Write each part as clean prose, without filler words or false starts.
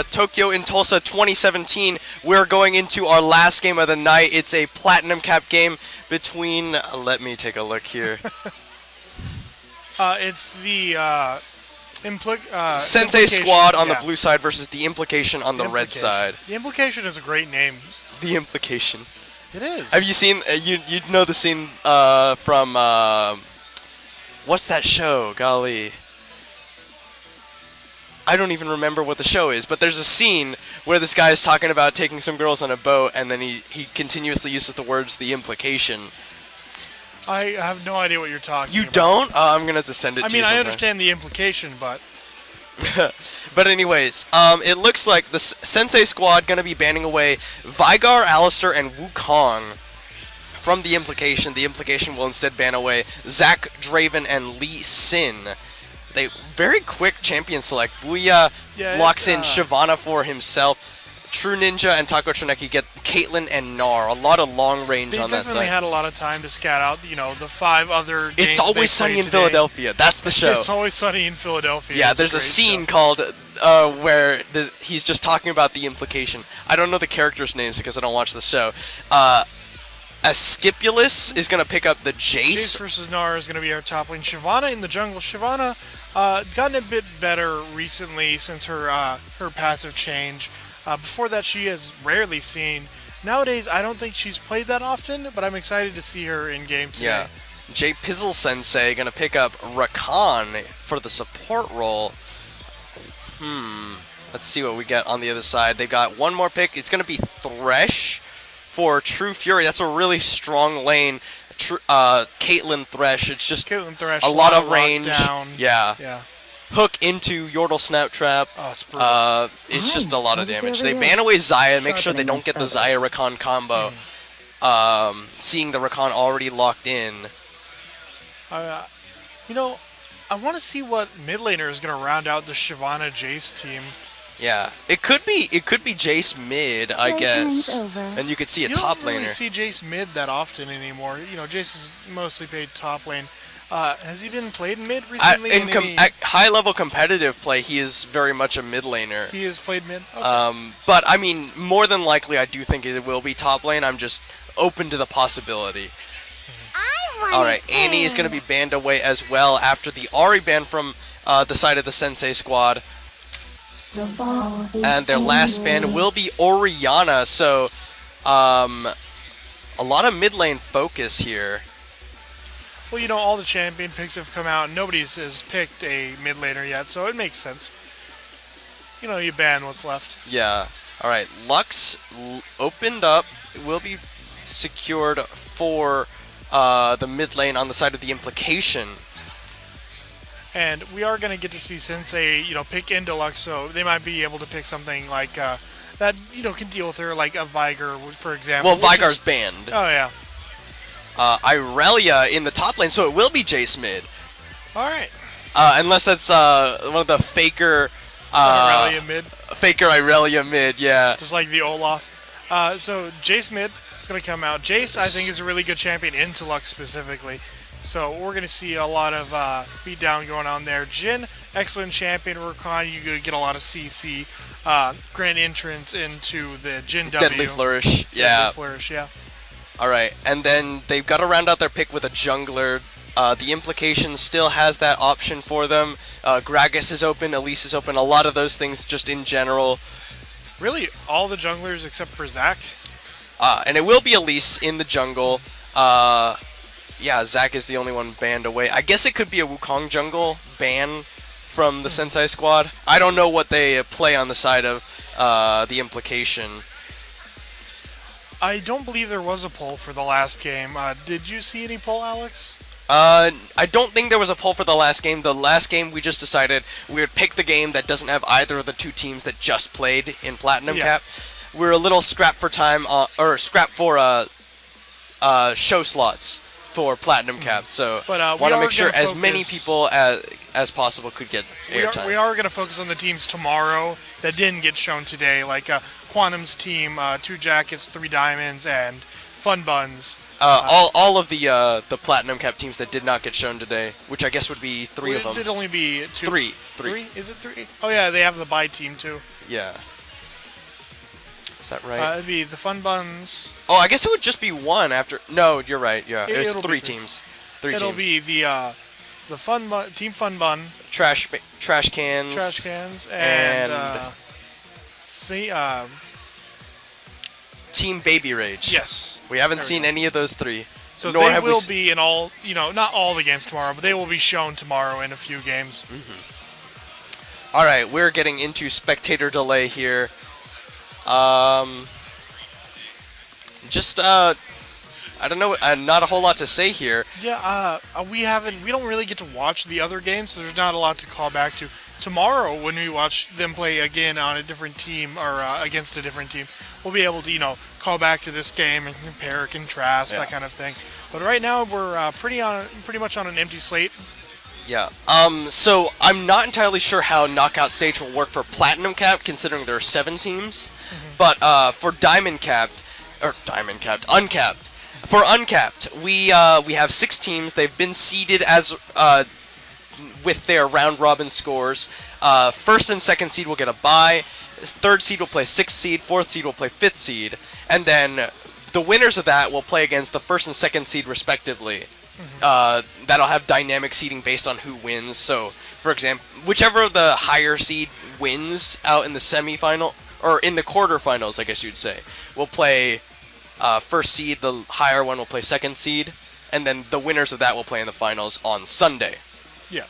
Tokyo in Tulsa 2017. We're going into our last game of the night. It's a Platinum Cap game between... let me take a look here. It's the Sensei Squad on the blue side versus the Implication on the red side. The Implication is a great name. The Implication. It is. Have you seen... you know the scene from... what's that show? Golly. I don't even remember what the show is, but there's a scene where this guy is talking about taking some girls on a boat, and then he continuously uses the words "the implication." I have no idea what you're talking about. You don't? I'm gonna have to send it to you. I mean, I understand the implication, but... But anyways, it looks like the Sensei Squad gonna be banning away Vigar, Alistair, and Wukong from the Implication. The Implication will instead ban away Zac, Draven, and Lee Sin. They very quick champion select. Booyah locks in Shyvana for himself. True Ninja and Taco Troneki get Caitlyn and Gnar. A lot of long range on that side. They definitely had a lot of time to scat out, the 5 other games. It's Always Sunny in Philadelphia. That's the show. It's Always Sunny in Philadelphia. Yeah, there's a scene called where he's just talking about the Implication. I don't know the characters' names because I don't watch the show. Ascipulus is going to pick up the Jace. Jace versus Gnar is going to be our top lane. Shyvana in the jungle. Shyvana gotten a bit better recently since her passive change. Before that, she has rarely seen. Nowadays, I don't think she's played that often, but I'm excited to see her in game today. Yeah. Jay Pizzle Sensei going to pick up Rakan for the support role. Let's see what we get on the other side. They got one more pick. It's going to be Thresh for True Fury. That's a really strong lane. Caitlyn Thresh. It's just Caitlyn Thresh, a lot of range. Down. Yeah. Hook into Yordle Snout Trap. Oh, it's brutal. It's just a lot of damage. They ban away Xayah, make sure they don't get the Xayah Rakan combo. Seeing the Rakan already locked in. I want to see what mid laner is going to round out the Shyvana Jace team. Yeah, it could be Jace mid, I guess, and you could see a top laner. You don't really see Jace mid that often anymore. Jace is mostly played top lane. Has he been played mid recently? At high-level competitive play, he is very much a mid laner. He is played mid? Okay. But, I mean, more than likely, I do think it will be top lane. I'm just open to the possibility. Alright, Annie is going to be banned away as well after the Ahri ban from the side of the Sensei Squad. And their last ban will be Orianna, so a lot of mid lane focus here. Well, all the champion picks have come out, and nobody has picked a mid laner yet, so it makes sense. You ban what's left. Yeah. Alright, Lux opened up. It will be secured for the mid lane on the side of the Implication. And we are going to get to see Sensei, pick into Lux, so they might be able to pick something like that, can deal with her, like a Vigar, for example. Well, Vigar's banned. Oh, yeah. Irelia in the top lane, so it will be Jace mid. Alright. Unless that's one of the faker... Irelia mid. Faker Irelia mid, yeah. Just like the Olaf. So Jace mid is going to come out. Jace, I think, is a really good champion into Lux specifically. So we're going to see a lot of beatdown going on there. Jhin, excellent champion. Rakan, you get a lot of CC. Grand entrance into the Jhin W. Deadly Flourish, yeah. Deadly Flourish, yeah. Alright, and then they've got to round out their pick with a jungler. The Implication still has that option for them. Gragas is open, Elise is open, a lot of those things just in general. Really, all the junglers except for Zac? And it will be Elise in the jungle. Yeah, Zac is the only one banned away. I guess it could be a Wukong jungle ban from the Sensei Squad. I don't know what they play on the side of the Implication. I don't believe there was a poll for the last game. Did you see any poll, Alex? I don't think there was a poll for the last game. The last game, we just decided we would pick the game that doesn't have either of the two teams that just played in Platinum Cap. We're a little strapped for time, or strapped for show slots for Platinum Cap, so want to make sure as many people as possible could get airtime. We are going to focus on the teams tomorrow that didn't get shown today, like Quantum's team, 2 Jackets, 3 Diamonds, and Fun Buns. All of the Platinum Cap teams that did not get shown today, which I guess would be 3 of them. It did only be 2. 3. 3? Is it 3? Oh yeah, they have the bye team too. Yeah. Is that right? It'd be the Fun Buns. Oh, I guess it would just be one after. No, you're right. Yeah, it's It'll be three three. teams. Three It'll teams. be the Fun Bun, Team Fun Bun, Trash cans. Trash Cans, and Team Baby Rage. yes. We haven't There we seen go. any of those three. So Nor they have we will be in all, not all the games tomorrow, but they will be shown tomorrow in a few games. All right, we're getting into spectator delay here. I don't know, not a whole lot to say here. Yeah, we don't really get to watch the other games, so there's not a lot to call back to. Tomorrow, when we watch them play again on a different team or against a different team, we'll be able to, call back to this game and compare, contrast, that kind of thing. But right now, we're pretty much on an empty slate. Yeah. So I'm not entirely sure how knockout stage will work for Platinum Capped, considering there are 7 teams. But for Uncapped. For Uncapped, we have 6 teams. They've been seeded as with their round robin scores. First and second seed will get a bye. Third seed will play 6th seed. Fourth seed will play 5th seed, and then the winners of that will play against the first and second seed respectively. That'll have dynamic seeding based on who wins. So, for example, whichever the higher seed wins out in the semifinal or in the quarterfinals, I guess you'd say, will play first seed. The higher one will play second seed, and then the winners of that will play in the finals on Sunday. Yeah.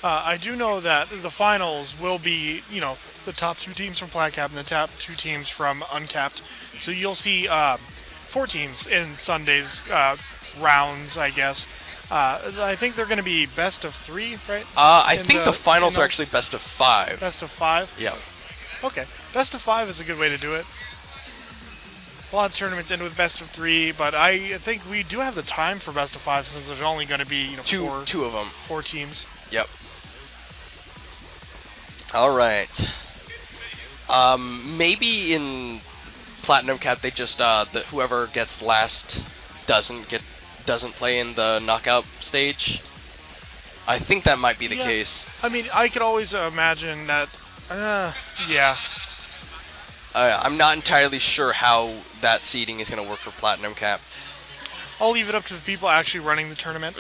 I do know that the finals will be, the top 2 teams from Platinum and the top 2 teams from Uncapped. So you'll see 4 teams in Sunday's rounds, I guess. I think they're going to be best of 3, right? I think the finals are actually best of 5. Best of 5? Yeah. Okay. Best of 5 is a good way to do it. A lot of tournaments end with best of 3, but I think we do have the time for best of 5 since there's only going to be, two of them. 4 teams. Yep. All right. Maybe in Platinum Cap they just whoever gets last doesn't play in the knockout stage. I think that might be the case. I mean, I could always imagine that. Yeah. I'm not entirely sure how that seeding is going to work for Platinum Cap. I'll leave it up to the people actually running the tournament.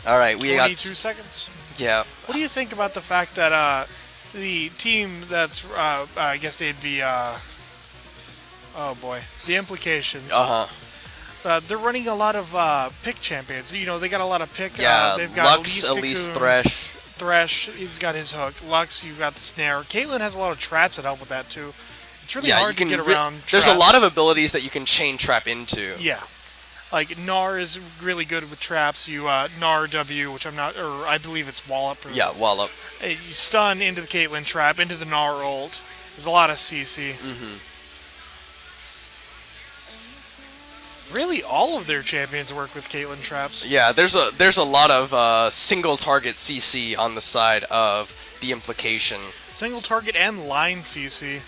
All right, we 22 got seconds. Yeah. What do you think about the fact that the team that's I guess they'd be oh boy, the Implications. They're running a lot of pick champions. They got a lot of pick. Yeah, they've got Lux, Elise, Cocoon, Thresh, he's got his hook. Lux, you've got the snare. Caitlyn has a lot of traps that help with that too. It's really hard to get around There's traps. a lot of abilities that you can chain trap into. Yeah. Like, Gnar is really good with traps. You, Gnar W, which I believe it's Wallop. Yeah, Wallop. You stun into the Caitlyn trap, into the Gnar ult. There's a lot of CC. Really, all of their champions work with Caitlyn traps. Yeah, there's a lot of single target CC on the side of the Implication. Single target and line CC.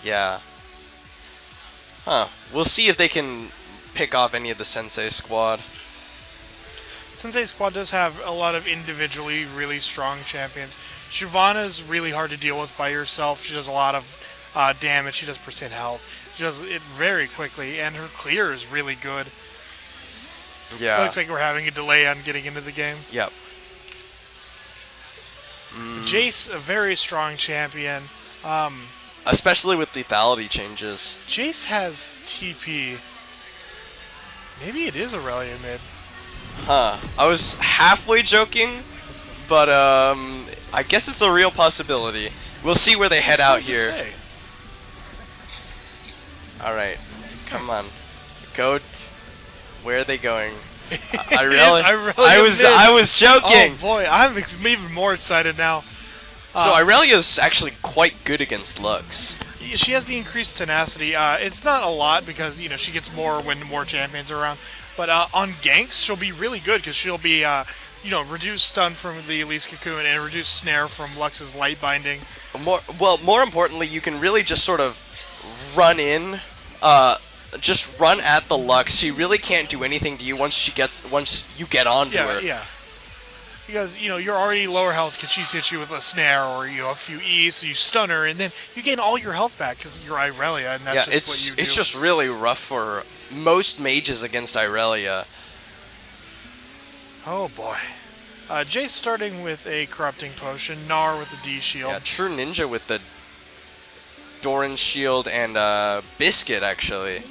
Yeah. Huh. We'll see if they can pick off any of the Sensei squad. Sensei squad does have a lot of individually really strong champions. Shyvana's really hard to deal with by herself. She does a lot of damage. She does percent health. She does it very quickly, and her clear is really good. Yeah. Looks like we're having a delay on getting into the game. Yep. Jace, a very strong champion. Especially with lethality changes. Jace has TP. Maybe it is Aurelia mid. Huh. I was halfway joking, but I guess it's a real possibility. We'll see where they head out here. Alright. Come on. Go. Where are they going? I was joking. Oh boy, I'm even more excited now. So Irelia's actually quite good against Lux. She has the increased tenacity. It's not a lot because she gets more when more champions are around. But on ganks, she'll be really good because she'll be reduced stun from the Elise Cocoon and reduced snare from Lux's light binding. More importantly, you can really just sort of run in, just run at the Lux. She really can't do anything to you once you get onto her. Yeah. Because, you're already lower health because she's hit you with a snare or, a few E's, so you stun her, and then you gain all your health back because you're Irelia, and that's just what you do. It's just really rough for most mages against Irelia. Oh, boy. Jace starting with a Corrupting Potion, Gnar with the D shield. Yeah, True Ninja with the Doran shield and Biscuit, actually.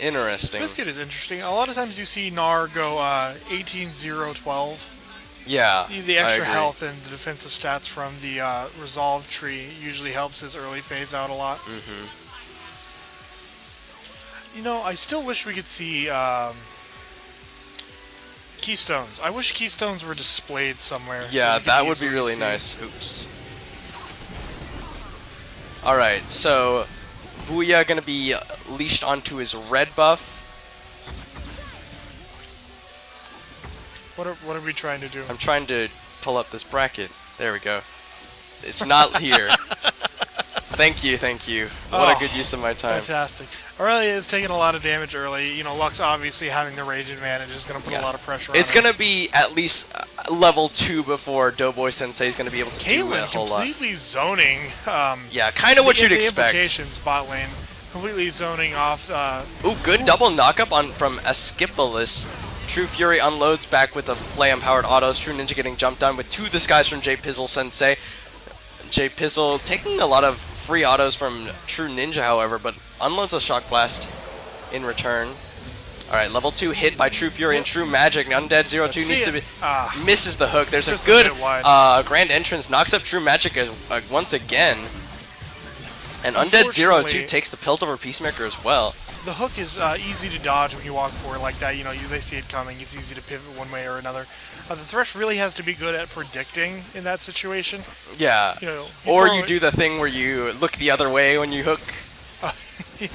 Interesting. Biscuit is interesting. A lot of times you see Gnar go 18-0-12. Yeah, The extra health and the defensive stats from the Resolve tree usually helps his early phase out a lot. Mm-hmm. I still wish we could see Keystones. I wish Keystones were displayed somewhere. Yeah, that would be really nice. Oops. Alright, so Booyah gonna be leashed onto his red buff. What are we trying to do? I'm trying to pull up this bracket. There we go. It's not here. Thank you. What a good use of my time. Fantastic. Aurelia is taking a lot of damage early. Lux obviously having the rage advantage is going to put a lot of pressure on her. It's going to be at least level 2 before Doughboy Sensei is going to be able to do a whole lot. Completely zoning. Yeah, kind of what you'd expect. The Implication bot lane. Completely zoning off. Ooh, good double knockup from Askipolis. True Fury unloads back with the Flame-powered autos. True Ninja getting jumped on with 2 disguise from J Pizzle Sensei. J Pizzle taking a lot of free autos from True Ninja, however, but unloads a Shock Blast in return. Alright, level 2 hit by True Fury and True Magic. Undead 02 needs to be misses the hook. There's a good grand entrance, knocks up True Magic once again. And Undead 02 takes the Piltover Peacemaker as well. The hook is easy to dodge when you walk forward like that. They see it coming. It's easy to pivot one way or another. The Thresh really has to be good at predicting in that situation. Yeah. Or you do the thing where you look the other way when you hook. Yeah.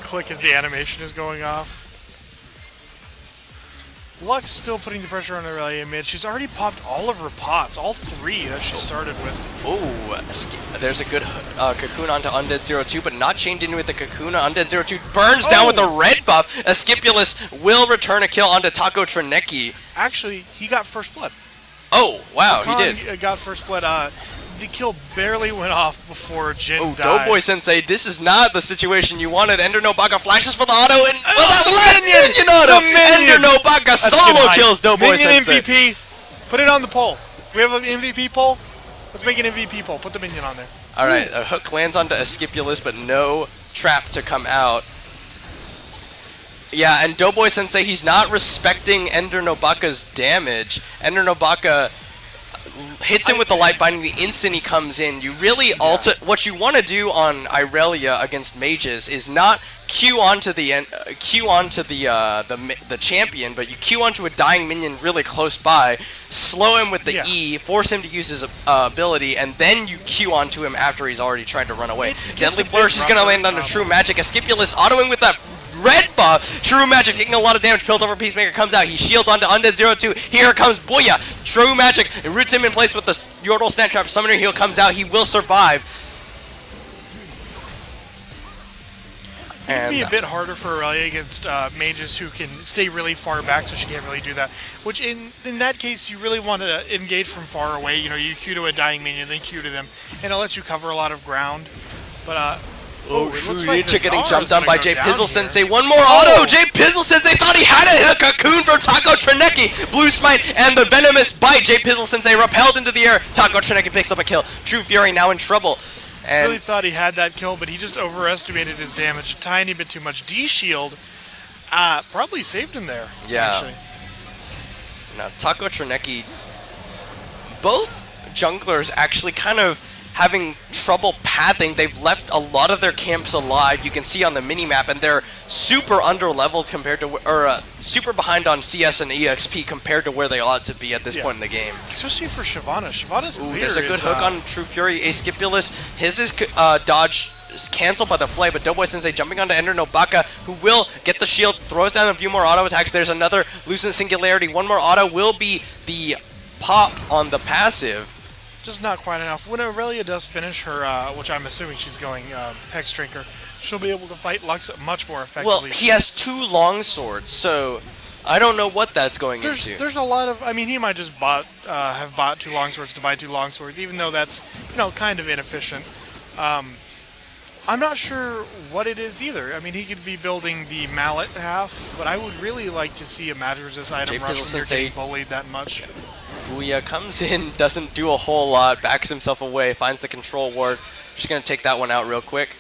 Click as the animation is going off. Lux still putting the pressure on Aurelia mid. She's already popped all of her pots, all 3 that she started with. Oh, there's a good cocoon onto Undead 02, but not chained in with the cocoon. Undead 02 burns down with the red buff. Escipulus will return a kill onto Taco Troneki. Actually, he got first blood. Oh, wow, he did. Got first blood. The kill barely went off before Jin died. Doughboy Sensei, this is not the situation you wanted. Ender Nobaka flashes for the auto, and that last minion auto! Ender Nobaka solo kills Doughboy Sensei. MVP, put it on the poll. We have an MVP poll? Let's make an MVP poll. Put the minion on there. Alright, a hook lands onto Escipulus, but no trap to come out. Yeah, and Doughboy Sensei, he's not respecting Ender Nobaka's damage. Ender Nobaka hits him with the light binding the instant he comes in. You really what you want to do on Irelia against mages is not Q onto the champion, but you Q onto a dying minion really close by, slow him with the E, force him to use his ability, and then you Q onto him after he's already tried to run away. Deadly Flourish is going to land under True Magic. Escipulus autoing with that red buff. True Magic taking a lot of damage. Piltover Peacemaker comes out. He shields onto Undead 02. Here comes Booyah. True Magic roots him in place with the Yordle Snap Trap. Summoner Heal comes out. He will survive. It can be a bit harder for Aurelia against mages who can stay really far back, so she can't really do that. Which, in that case, you really want to engage from far away. You Q to a dying minion, then Q to them, and it lets you cover a lot of ground. But, True Ninja getting jumped on by J Pizzle Sensei. One more auto! J Pizzle Sensei thought he had a cocoon from Taco Troneki. Blue Smite and the Venomous Bite. J Pizzle Sensei repelled into the air. Taco Troneki picks up a kill. True Fury now in trouble. And really thought he had that kill, but he just overestimated his damage a tiny bit too much. D-Shield probably saved him there. Yeah. Actually. Now, Taco Troneki, both junglers actually kind of having trouble pathing. They've left a lot of their camps alive. You can see on the minimap, and they're super under-leveled compared to, or super behind on CS and EXP compared to where they ought to be at this point in the game. Especially for Shyvana. Shyvana's clear. There's a good hook on True Fury. Aescipulus, his is dodge is cancelled by the Flay, but Doughboy Sensei jumping onto Ender Nobaka, who will get the shield, throws down a few more auto attacks. There's another Lucent Singularity. One more auto will be the pop on the passive. Just not quite enough. When Aurelia does finish her, which I'm assuming she's going Hex Drinker, she'll be able to fight Lux much more effectively. Well, he has 2 long swords, so I don't know what that's going into. There's a lot of. I mean, he might just have bought 2 longswords to buy 2 longswords, even though that's kind of inefficient. I'm not sure what it is either. I mean, he could be building the mallet half, but I would really like to see a match resist item rush when you're getting bullied that much. Booyah comes in, doesn't do a whole lot, backs himself away, finds the control ward. Just gonna take that one out real quick.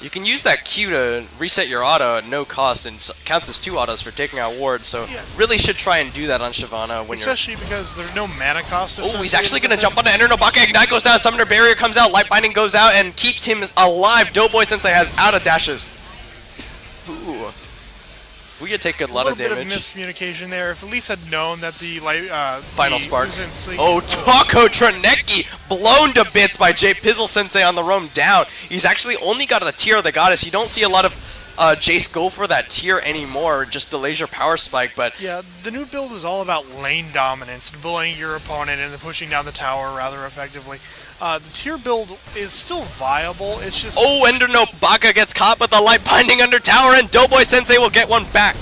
You can use that Q to reset your auto at no cost, and counts as 2 autos for taking out wards. So really should try and do that on Shyvana when especially because there's no mana cost. Oh, he's actually gonna jump onto Ender Nobaka. Ignite goes down, Summoner Barrier comes out, Light Binding goes out, and keeps him alive. Doughboy Sensei has out of dashes. Ooh. We could take a lot of damage. A little bit of miscommunication there. If Elise had known that the Final Spark. Oh, Taco Troneki blown to bits by J Pizzle Sensei on the roam down. He's actually only got the Tear of the Goddess. You don't see a lot of Jace go for that Tear anymore. It just delays your power spike. But yeah, the new build is all about lane dominance, bullying your opponent and then pushing down the tower rather effectively. The Tear build is still viable. It's just Ender Nobaka gets caught with the Light Binding under tower, and Doughboy Sensei will get one back.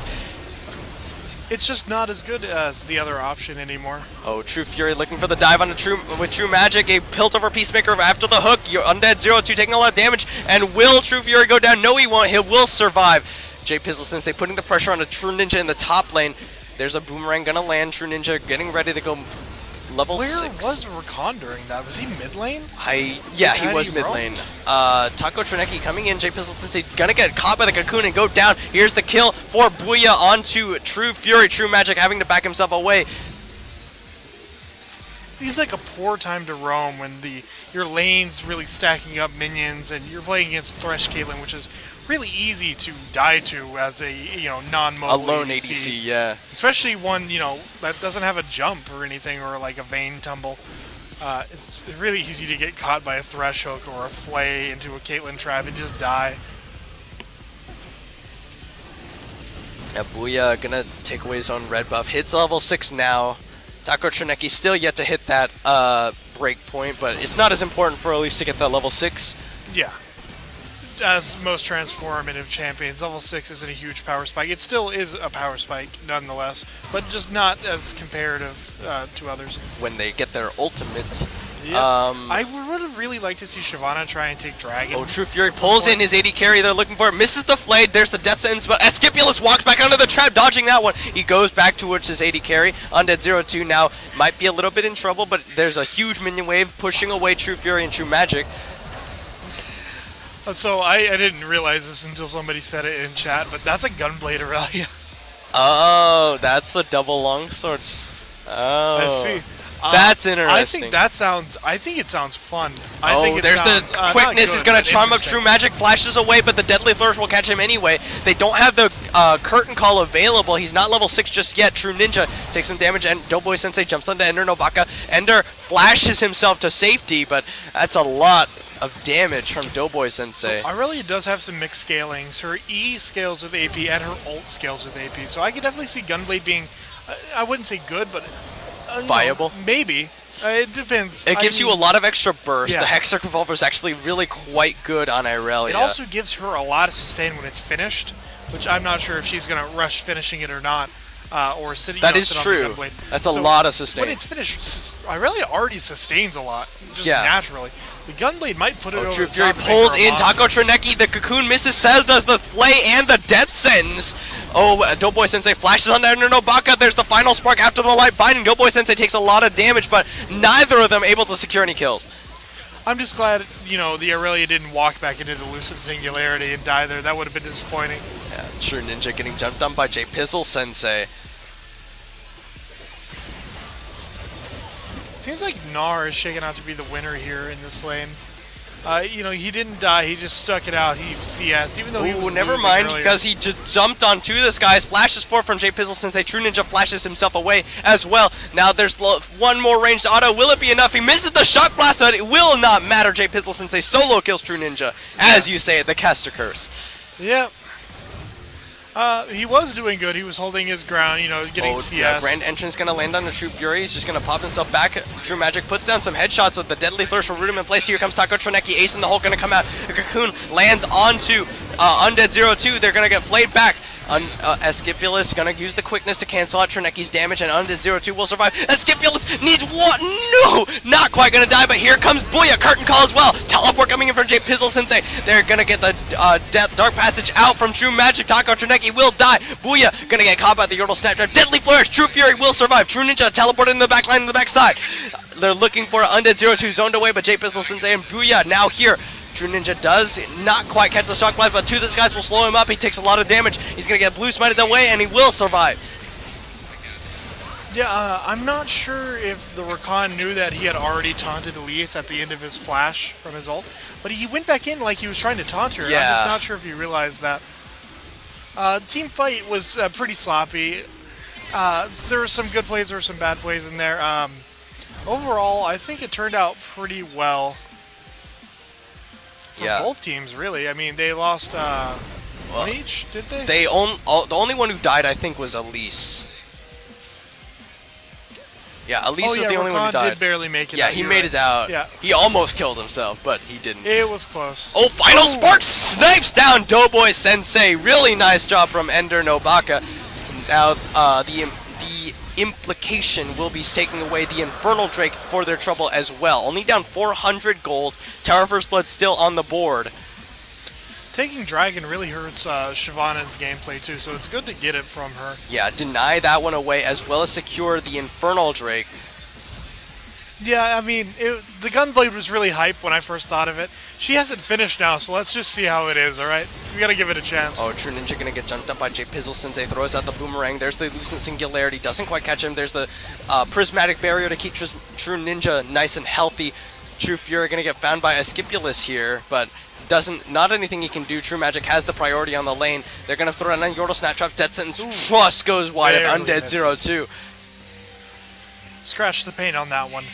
It's just not as good as the other option anymore. Oh, True Fury looking for the dive on with True Magic. A Piltover Peacemaker after the hook. Your Undead 0-2 taking a lot of damage. And will True Fury go down? No, he won't. He will survive. J Pizzle Sensei putting the pressure on a True Ninja in the top lane. There's a Boomerang gonna land. True Ninja getting ready to go level 6. Where was Rakan during that? Was he mid lane? Yeah, he was mid lane. Taco Troneki coming in. J Pizzle Sensei gonna get caught by the cocoon and go down. Here's the kill for Booyah onto True Fury. True Magic having to back himself away. Seems like a poor time to roam when your lane's really stacking up minions and you're playing against Thresh Caitlyn, which is really easy to die to as a non-mobile lone ADC, yeah. Especially one that doesn't have a jump or anything or like a Vayne tumble. It's really easy to get caught by a Thresh hook or a Flay into a Caitlyn trap and just die. Yeah, Booyah gonna take away his own red buff. Hits level 6 now. Taco Troneki still yet to hit that break point, but it's not as important for Elise to get that level 6. Yeah. As most transformative champions, level 6 isn't a huge power spike. It still is a power spike, nonetheless, but just not as comparative to others. When they get their ultimate. Yeah. I would have really liked to see Shyvana try and take Dragon. Oh, True Fury pulls in his AD carry. They're looking for it. Misses the Flayed. There's the death sentence, but Escipulus walks back under the trap, dodging that one. He goes back towards his AD carry. Undead 0-2 now might be a little bit in trouble, but there's a huge minion wave pushing away True Fury and True Magic. So I didn't realize this until somebody said it in chat, but that's a Gunblade Aurelia. Oh, that's the double longswords. Oh. I see. That's interesting. I think it sounds fun. There's the quickness is going to charm up True Magic, flashes away, but the Deadly Flourish will catch him anyway. They don't have the Curtain Call available. He's not level 6 just yet. True Ninja takes some damage, and Doughboy Sensei jumps onto Ender Nobaka. Ender flashes himself to safety, but that's a lot of damage from Doughboy Sensei. So Aurelia does have some mixed scalings. Her E scales with AP, and her ult scales with AP. So I could definitely see Gunblade being, I wouldn't say good, but viable? Maybe. It depends. It gives you a lot of extra burst. Yeah. The Hextech Revolver is actually really quite good on Ariel. It also gives her a lot of sustain when it's finished, which I'm not sure if she's going to rush finishing it or not. Or sitting. That is true. That's a lot of sustain. When it's finished, Aurelia already sustains a lot, just naturally. The Gunblade might put it over True the Fury top pulls in Taco Troneki. The cocoon misses. Says does the Flay and the death sentence. Oh, Doughboy Sensei flashes on Ender Nobaka. There's the final spark after the light binding. Doughboy Sensei takes a lot of damage, but neither of them able to secure any kills. I'm just glad, the Aurelia didn't walk back into the Lucent Singularity and die there. That would have been disappointing. Yeah, True Ninja getting jumped on by J Pizzle Sensei. Seems like Gnar is shaking out to be the winner here in this lane. He didn't die. He just stuck it out. He CS'd, even though he was never mind, earlier. because he just jumped onto this guy's. Flashes forward from J Pizzle Sensei. True Ninja flashes himself away as well. Now there's one more ranged auto. Will it be enough? He misses the Shock Blast, but it will not matter. J Pizzle Sensei solo kills True Ninja. As you say it, the caster curse. Yeah. He was doing good. He was holding his ground, getting CS. Yeah, Grand Entrance going to land on the True Fury. He's just going to pop himself back. True Magic puts down some headshots with the Deadly Thirst will root him in place. Here comes Taco Troneki. Ace in the Hulk going to come out. The Cocoon lands onto Undead 0-2. They're going to get flayed back. Escipulus gonna use the quickness to cancel out Trineki's damage, and Undead 02 will survive. Escipulus needs one. No, not quite gonna die, but here comes Booyah. Curtain call as well. Teleport coming in from J Pizzle Sensei. They're gonna get the Dark Passage out from True Magic. Taco Trineki will die. Booyah gonna get caught by the Yordle Snaptrap. Deadly Flourish. True Fury will survive. True Ninja teleported in the back line in the backside. They're looking for Undead 02 zoned away, but J Pizzle Sensei and Booyah now here. True Ninja does not quite catch the shock blast, but two disguise will slow him up. He takes a lot of damage. He's gonna get blue smited away, and he will survive. Yeah, I'm not sure if the Rakan knew that he had already taunted Elias at the end of his flash from his ult, but he went back in like he was trying to taunt her. Yeah. I'm just not sure if he realized that. Team fight was pretty sloppy. There were some good plays, there were some bad plays in there. Overall, I think it turned out pretty well for both teams, really. I mean, they lost one each, did they? The only one who died, I think, was Elise. Yeah, Elise was the only one who died. Did barely make it yeah, out. he made it out. Yeah. He almost killed himself, but he didn't. It was close. Oh, Final Spark snipes down Doughboy Sensei. Really nice job from Ender Nobaka. Now, the Implication will be taking away the Infernal Drake for their trouble as well. Only down 400 gold. Tower First Blood still on the board. Taking Dragon really hurts Shyvana's gameplay too, so it's good to get it from her. Yeah, deny that one away as well as secure the Infernal Drake. Yeah, I mean, the Gunblade was really hype when I first thought of it. She hasn't finished now, so let's just see how it is, alright? We gotta give it a chance. Oh, True Ninja gonna get jumped up by J Pizzle Sensei, throws out the boomerang. There's the Lucent Singularity, doesn't quite catch him. There's the Prismatic Barrier to keep True Ninja nice and healthy. True Fury gonna get found by Escipulus here, but not anything he can do. True Magic has the priority on the lane. They're gonna throw in a Yordle Snaptrap. Death Sentence Trust goes wide of Undead 02. Scratch the paint on that one.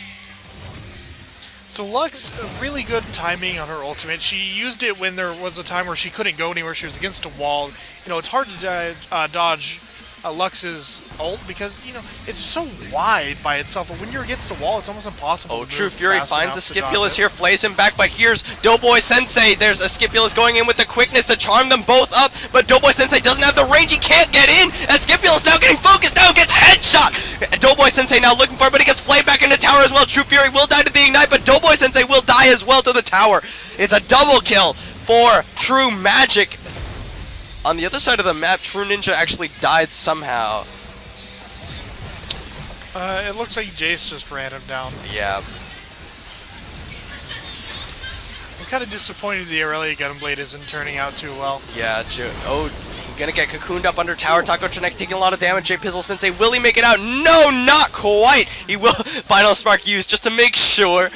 So Lux, really good timing on her ultimate. She used it when there was a time where she couldn't go anywhere. She was against a wall. You know, it's hard to dodge Lux's ult because, you know, it's so wide by itself. But when you're against a wall, it's almost impossible. Oh, True Fury finds Escipulus here, flays him back, but here's Doughboy Sensei. There's Escipulus going in with the quickness to charm them both up, but Doughboy Sensei doesn't have the range. He can't get in. Escipulus now getting focused down, gets headshot. Doughboy Sensei now looking for it, but he gets flayed back into tower as well. True Fury will die to the Ignite, but Doughboy Sensei will die as well to the tower. It's a double kill for True Magic. On the other side of the map, True Ninja actually died somehow. It looks like Jace just ran him down. Yeah. I'm kind of disappointed the Aurelia Gunblade isn't turning out too well. Yeah, gonna get cocooned up under tower. Taco Trineki taking a lot of damage. J Pizzle Sensei, will he make it out? No, not quite. He will. Final Spark used just to make sure.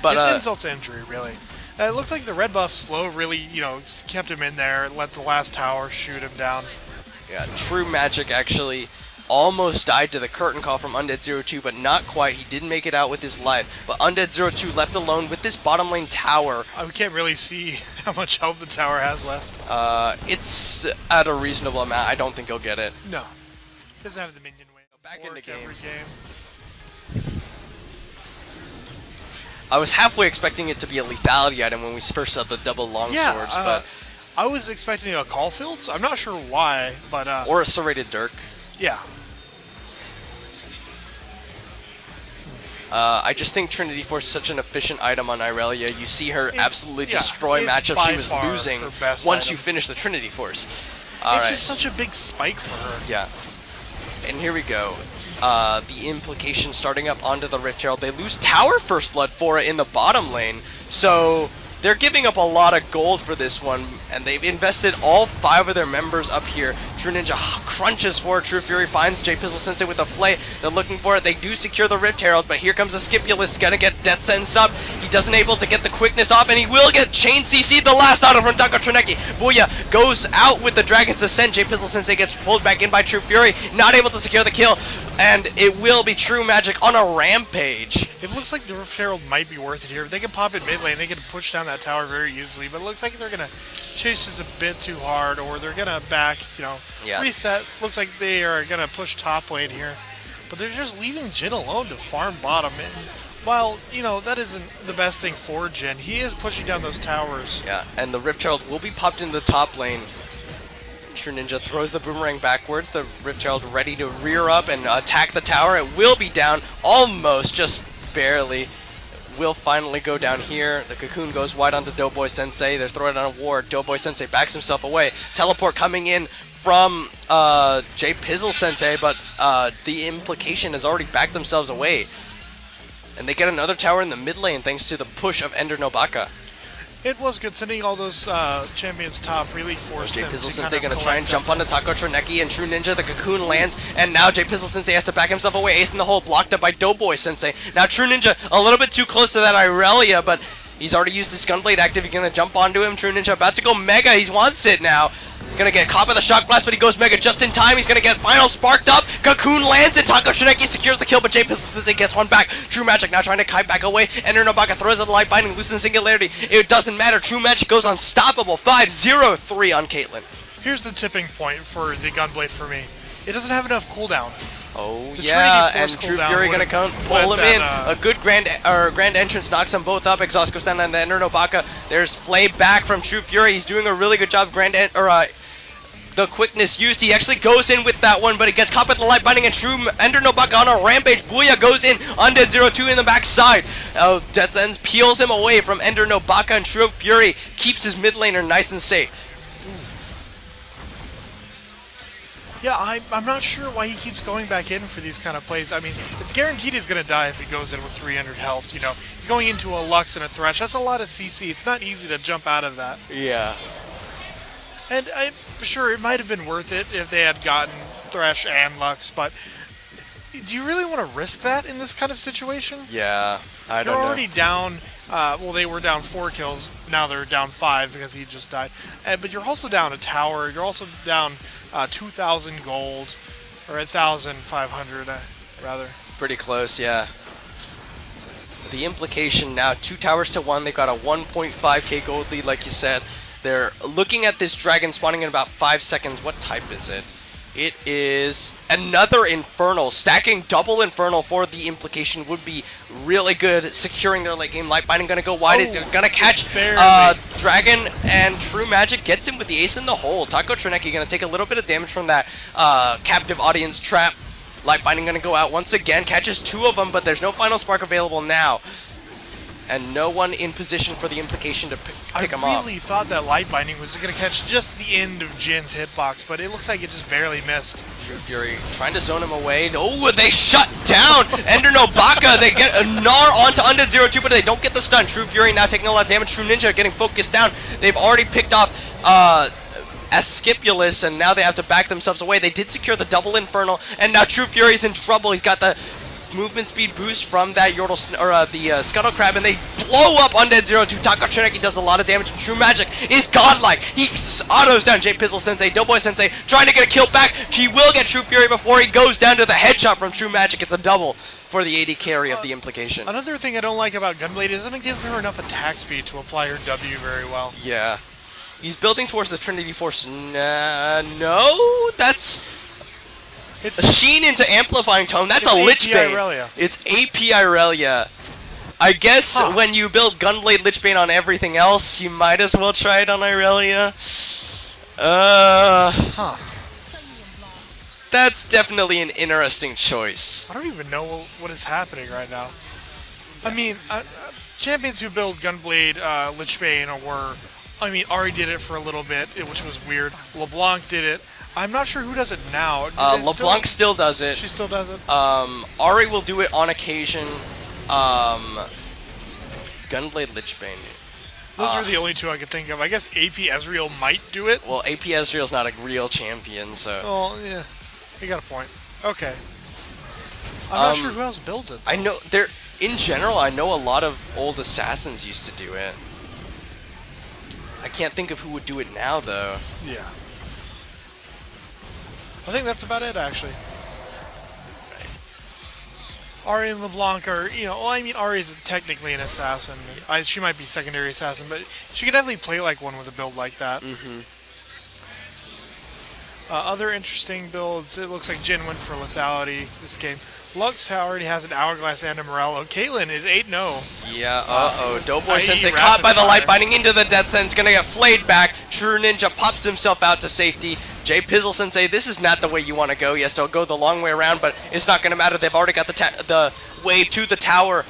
But it's insult to injury, really. It looks like the red buff slow really, you know, kept him in there, let the last tower shoot him down. Yeah, True Magic actually almost died to the curtain call from Undead 02, but not quite. He didn't make it out with his life. But Undead 02 left alone with this bottom lane tower. We can't really see how much health the tower has left. It's at a reasonable amount. I don't think he'll get it. No. Doesn't have the minion wave. Back in the game. Every game. I was halfway expecting it to be a lethality item when we first saw the double longswords, but I was expecting a Caulfield's. I'm not sure why, but or a serrated dirk. Yeah. I just think Trinity Force is such an efficient item on Irelia. You see her absolutely destroy matchups she was losing once you finish the Trinity Force. It's just such a big spike for her. Yeah. And here we go. The Implication starting up onto the Rift Herald. They lose Tower First Blood for it in the bottom lane, so they're giving up a lot of gold for this one, and they've invested all 5 of their members up here. True Ninja crunches for it. True Fury finds J Pizzle Sensei with a flay. They're looking for it. They do secure the Rift Herald, but here comes Escipulus, gonna get death sentenced up. He doesn't able to get the quickness off, and he will get chain CC'd the last auto from Taco Trineki. Booyah goes out with the Dragon's Descent. J Pizzle Sensei gets pulled back in by True Fury, not able to secure the kill, and it will be True Magic on a rampage. It looks like the Rift Herald might be worth it here. If they can pop it mid lane, they can push down that tower very easily, but it looks like they're going to chase this a bit too hard, or they're going to back, you know, reset. Looks like they are going to push top lane here, but they're just leaving Jin alone to farm bottom. And while, you know, that isn't the best thing for Jin, he is pushing down those towers. Yeah, and the Rift Herald will be popped in the top lane. True Ninja throws the boomerang backwards. The Rift Herald ready to rear up and attack the tower. It will be down, almost, just barely. Will finally go down here. The Cocoon goes wide onto Doughboy Sensei. They're throwing on a ward. Doughboy Sensei backs himself away. Teleport coming in from J Pizzle Sensei, but the Implication has already backed themselves away. And they get another tower in the mid lane thanks to the push of Ender Nobaka. It was good. Sending all those champions top really forced J them Pizzle to Sensei kind of gonna try and collect jump onto Taco Troneki, and True Ninja, the Cocoon lands, and now J Pizzle Sensei has to back himself away. Ace in the hole, blocked up by Doughboy Sensei. Now True Ninja a little bit too close to that Irelia, but he's already used his Gunblade active. He's gonna jump onto him. True Ninja about to go Mega. He wants it now. He's gonna get caught by the Shock Blast, but he goes Mega just in time. He's gonna get Final sparked up. Cocoon lands it. Taco Troneki secures the kill, but J Pizzle Sensei gets one back. True Magic now trying to kite back away. Ender Nobaka throws out the Light Binding, loosens Singularity. It doesn't matter. True Magic goes unstoppable. 5-0-3 on Caitlyn. Here's the tipping point for the Gunblade for me. It doesn't have enough cooldown. Oh The yeah, Trinity and Force True cooldown Fury gonna would've come pull let him in. that, A good grand entrance knocks them both up. Exhaust goes down on the Ender Nobaka. There's Flay back from True Fury. He's doing a really good job. The quickness used. He actually goes in with that one, but he gets caught by the Light Binding, and True Ender Nobaka on a rampage. Booyah goes in. Undead 0-2 in the backside. Death's Ends peels him away from Ender Nobaka, and True Fury keeps his mid laner nice and safe. Yeah, I'm not sure why he keeps going back in for these kind of plays. I mean, it's guaranteed he's going to die if he goes in with 300 health. You know, he's going into a Lux and a Thresh. That's a lot of CC. It's not easy to jump out of that. Yeah. And I'm sure it might have been worth it if they had gotten Thresh and Lux, but do you really want to risk that in this kind of situation? Yeah, I don't know. You're already down, well, they were down 4 kills, now they're down 5 because he just died. But you're also down a tower, you're also down 2,000 gold, or 1,500 rather. Pretty close, yeah. The Implication now 2 towers to 1. They got a 1.5k gold lead, like you said. They're looking at this dragon spawning in about 5 seconds. What type is it? It is another Infernal. Stacking double Infernal for the Implication would be really good. Securing their late game. Light Binding gonna go wide. It's gonna catch Dragon, and True Magic gets him with the ace in the hole. Taco Troneki gonna take a little bit of damage from that captive audience trap. Light Binding gonna go out once again. Catches 2 of them, but there's no Final Spark available now. And no one in position for the Implication to pick him off. I really thought that Light Binding was going to catch just the end of Jin's hitbox, but it looks like it just barely missed. True Fury trying to zone him away. Oh, they shut down Ender Nobaka. They get a Gnar onto Undead 0-2, but they don't get the stun. True Fury now taking a lot of damage. True Ninja getting focused down. They've already picked off Ascipulus, and now they have to back themselves away. They did secure the double Infernal, and now True Fury's in trouble. He's got the movement speed boost from that the Scuttle Crab, and they blow up Undead 0-2. Taco Troneki does a lot of damage. True Magic is godlike. He autos down J Pizzle Sensei. Doughboy Sensei trying to get a kill back. He will get True Fury before he goes down to the headshot from True Magic. It's a double for the AD carry of the Implication. Another thing I don't like about Gunblade is it doesn't give her enough attack speed to apply her W very well. Yeah. He's building towards the Trinity Force. No, that's a Sheen into Amplifying Tone. That's a Lich Bane. Irelia. It's AP Irelia. I guess when you build Gunblade Lich Bane on everything else, you might as well try it on Irelia. That's definitely an interesting choice. I don't even know what is happening right now. I mean, champions who build Gunblade Lich Bane Ari did it for a little bit, which was weird. LeBlanc did it. I'm not sure who does it now. LeBlanc still does it. She still does it? Ari will do it on occasion. Gunblade Lich Bane. Those are the only 2 I could think of. I guess AP Ezreal might do it. Well, AP Ezreal's not a real champion, so... Oh, yeah. You got a point. Okay. I'm not sure who else builds it, though. I know, in general, I know a lot of old assassins used to do it. I can't think of who would do it now, though. Yeah. I think that's about it, actually. Ari and LeBlanc are, Ari is technically an assassin. She might be secondary assassin, but she could definitely play like one with a build like that. Other interesting builds, it looks like Jin went for lethality this game. Lux already has an Hourglass and a Morello. Caitlyn is 8-0. Yeah, Doughboy Sensei caught by the Light Binding into the Death Sentence. Gonna get flayed back. True Ninja pops himself out to safety. Jay Pizzle Sensei, this is not the way you want to go. Yes, they'll go the long way around, but it's not going to matter. They've already got the wave to the tower.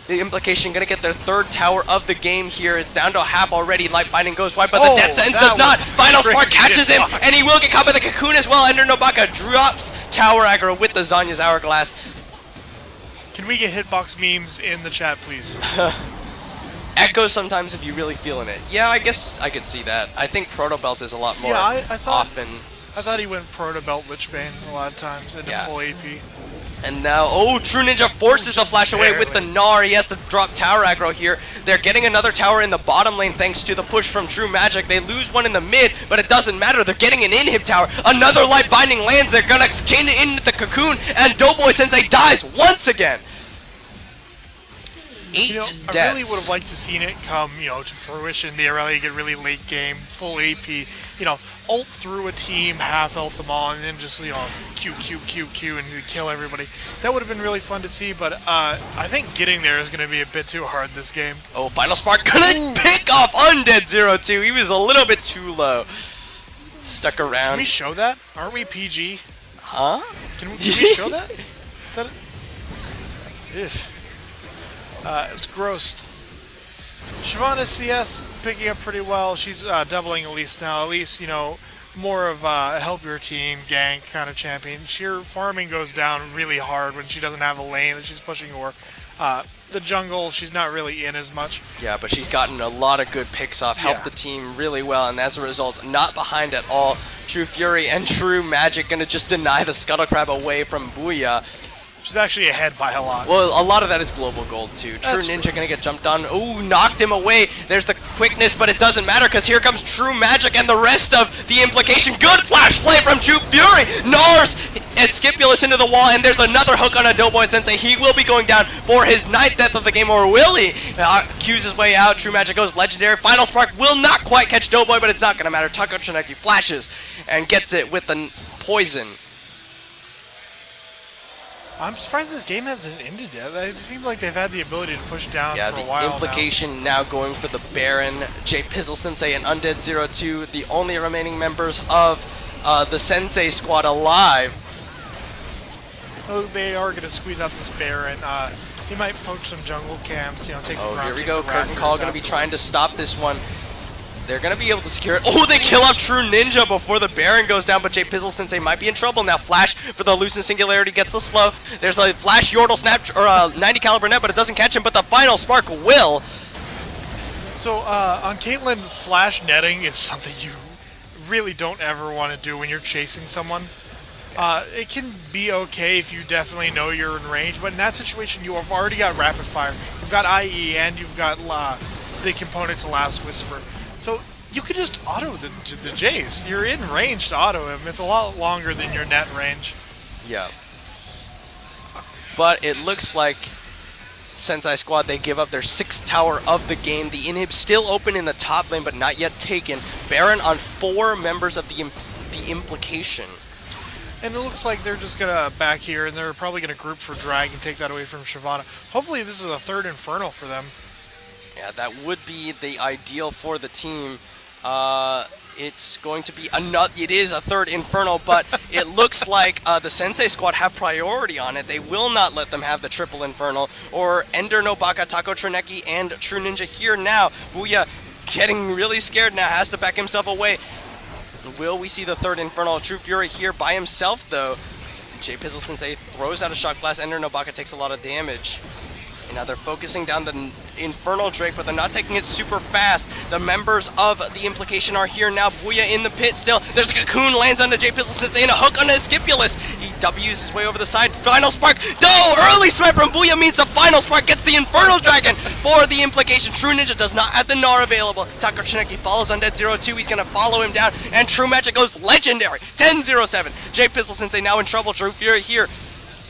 The Implication going to get their third tower of the game here. It's down to a half already. Light Binding goes wide, but the Death Sentence does not. Final Spark catches him, and he will get caught by the Cocoon as well. Ender Nobaka drops tower aggro with the Zanya's Hourglass. Can we get hitbox memes in the chat, please? Echo sometimes if you're really feeling it. Yeah, I guess I could see that. I think Proto Belt is a lot more I thought he went Proto Belt Lichbane a lot of times into full AP. And now, True Ninja forces the flash away with the Gnar. He has to drop tower aggro here. They're getting another tower in the bottom lane thanks to the push from True Magic. They lose one in the mid, but it doesn't matter. They're getting an inhib tower. Another Light Binding lands. They're going to chain it into the Cocoon, and Doughboy Sensei dies once again. 8 deaths. I really would have liked to seen it come, to fruition. The Ariel get really late game, full AP, ult through a team, half health them all, and then just, Q, and kill everybody. That would have been really fun to see, but I think getting there is going to be a bit too hard this game. Final Spark gonna pick off Undead 02. He was a little bit too low. Stuck around. Can we show that? Aren't we PG? Huh? Can we show that? Is that it? It's gross. Shyvana CS picking up pretty well. She's doubling Elise now. Elise, more of a help your team, gank kind of champion. Sheer farming goes down really hard when she doesn't have a lane that she's pushing or the jungle, she's not really in as much. Yeah, but she's gotten a lot of good picks off, helped the team really well, and as a result, not behind at all. True Fury and True Magic gonna just deny the Scuttle Crab away from Booyah. She's actually ahead by a lot. Well, a lot of that is global gold, too. True Ninja gonna get jumped on. Knocked him away. There's the quickness, but it doesn't matter because here comes True Magic and the rest of the Implication. Good flash play from True Fury. Nars Escipulus into the wall, and there's another hook on a Doughboy Sensei. He will be going down for his 9th death of the game, or will he? Q's his way out. True Magic goes legendary. Final Spark will not quite catch Doughboy, but it's not gonna matter. Taco Trineki flashes and gets it with the poison. I'm surprised this game hasn't ended yet. It seems like they've had the ability to push down for a while. Yeah, the Implication now going for the Baron, Jay Pizzle Sensei, and Undead 02, the only remaining members of the Sensei squad alive. They are going to squeeze out this Baron. He might poach some jungle camps, take the here we go. Curtain Call going to be trying to stop this one. They're going to be able to secure it. They kill off True Ninja before the Baron goes down, but Jay Pizzle Sensei might be in trouble. Now Flash for the Lucent Singularity gets the slow. There's a Flash Yordle Snap, or 90 caliber net, but it doesn't catch him, but the Final Spark will. So, on Caitlyn, Flash netting is something you really don't ever want to do when you're chasing someone. It can be okay if you definitely know you're in range, but in that situation, you have already got Rapid Fire. You've got IE, and you've got the component to Last Whisper. So you could just auto the Jace. You're in range to auto him. It's a lot longer than your net range. Yeah. But it looks like Sensei Squad, they give up their 6th tower of the game. The inhib still open in the top lane, but not yet taken. Baron on 4 members of the Implication. And it looks like they're just going to back here, and they're probably going to group for Drag and take that away from Shyvana. Hopefully this is a 3rd Infernal for them. Yeah, that would be the ideal for the team. It's going to be it is a 3rd Infernal, but it looks like the Sensei Squad have priority on it. They will not let them have the triple Infernal, or Ender Nobaka, Taco Trineki, and True Ninja here now. Booyah getting really scared now, has to back himself away. Will we see the 3rd Infernal? True Fury here by himself, though. Jay Pizzle Sensei throws out a Shock Blast. Ender Nobaka takes a lot of damage. And now they're focusing down the Infernal Drake, but they're not taking it super fast. The members of the Implication are here now. Booyah in the pit still. There's a Cocoon, lands on the Jay Pizzle Sensei, and a hook on Escipulus. He W's his way over the side. Final Spark. Early smack from Booyah means the Final Spark gets the Infernal Dragon for the Implication. True Ninja does not have the Gnar available. Taco Trineki follows Undead 02. He's going to follow him down, and True Magic goes legendary. 10-0-7. Jay Pizzle Sensei now in trouble. True Fury here.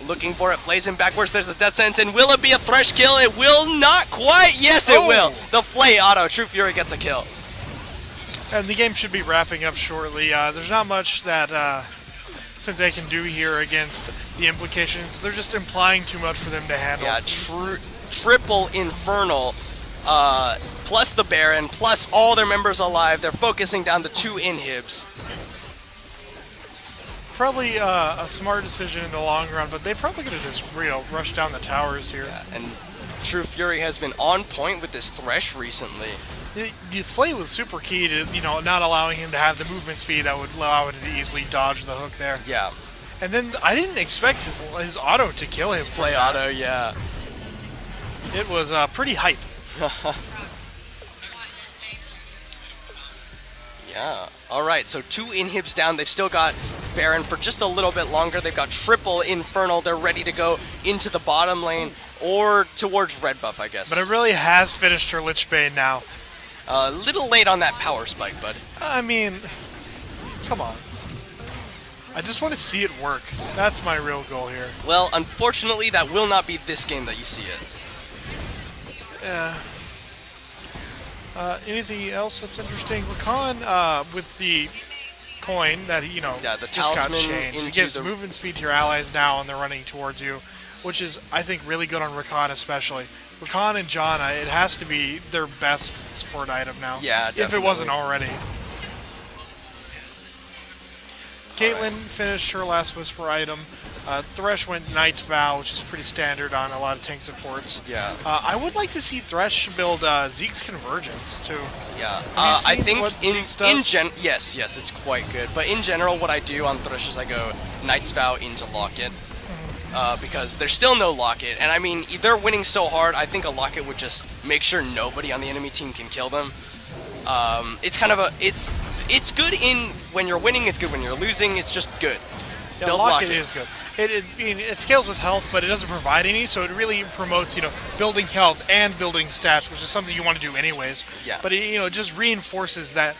Looking for it, flays him backwards. There's the Death Sentence, and will it be a Thresh kill? It will not quite. Yes, it will. The Flay auto. True Fury gets a kill. And the game should be wrapping up shortly. There's not much that Sensei can do here against the Implications. They're just implying too much for them to handle. Yeah, triple Infernal, plus the Baron, plus all their members alive. They're focusing down the 2 inhibs. Probably a smart decision in the long run, but they probably could have just rushed down the towers here. Yeah, and True Fury has been on point with this Thresh recently. The Flay was super key to not allowing him to have the movement speed that would allow him to easily dodge the hook there. Yeah. And then I didn't expect his auto to kill him. His Flay auto, yeah. It was pretty hype. Yeah. All right, so 2 inhibs down. They've still got Baron for just a little bit longer. They've got triple Infernal. They're ready to go into the bottom lane or towards red buff, I guess. But it really has finished her Lich Bane now. A little late on that power spike, bud. I mean, come on. I just want to see it work. That's my real goal here. Well, unfortunately, that will not be this game that you see it. Yeah. Anything else that's interesting? Rakan, with the coin that he, yeah, the just got talisman changed. into It gives the movement speed to your allies now, and they're running towards you, which is, I think, really good on Rakan especially. Rakan and Janna, it has to be their best support item now. Yeah, definitely. If it wasn't already. Caitlyn finished her last Whisper item. Thresh went Knight's Vow, which is pretty standard on a lot of tank supports. Yeah. I would like to see Thresh build Zeke's Convergence, too. Yeah. Have you I seen think what Zeke's does? yes, it's quite good. But in general, what I do on Thresh is I go Knight's Vow into Locket. Because there's still no Locket, and I mean, they're winning so hard, I think a Locket would just make sure nobody on the enemy team can kill them. It's kind of a, it's good in when you're winning, it's good when you're losing, it's just good. Yeah, Locket is good. It scales with health, but it doesn't provide any, so it really promotes, building health and building stats, which is something you want to do anyways. Yeah. But it just reinforces that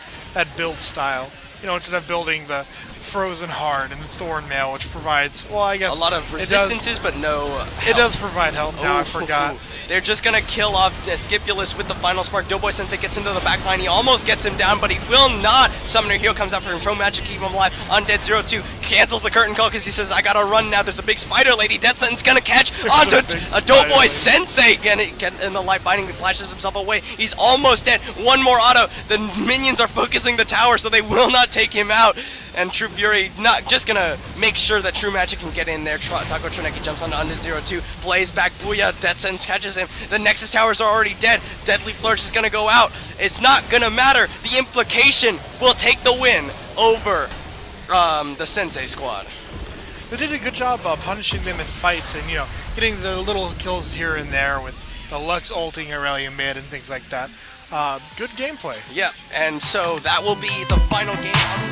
build style. Instead of building the Frozen Heart and the Thorn Mail, which provides, well, I guess a lot of resistances, but no health. It does provide health now, I forgot. They're just going to kill off Scipulus with the final spark. Doughboy Sensei gets into the back line. He almost gets him down, but he will not. Summoner Heal comes out for him. Throw Magic, keep him alive. Undead 02 cancels the curtain call because he says, I got to run now. There's a big spider lady. Death Sentence going to catch onto a Doughboy Sensei. Get in the light binding. He flashes himself away. He's almost dead. One more auto. The minions are focusing the tower, so they will not take him out. And True Fury not just gonna make sure that True Magic can get in there. Taco Trineki jumps onto Undead 02, flays back, Booyah, Death Sentence catches him. The Nexus towers are already dead. Deadly Flourish is gonna go out. It's not gonna matter. The Implication will take the win over the Sensei squad. They did a good job punishing them in fights and, getting the little kills here and there with the Lux ulting Aurelia mid and things like that. Good gameplay. Yep, and so that will be the final game.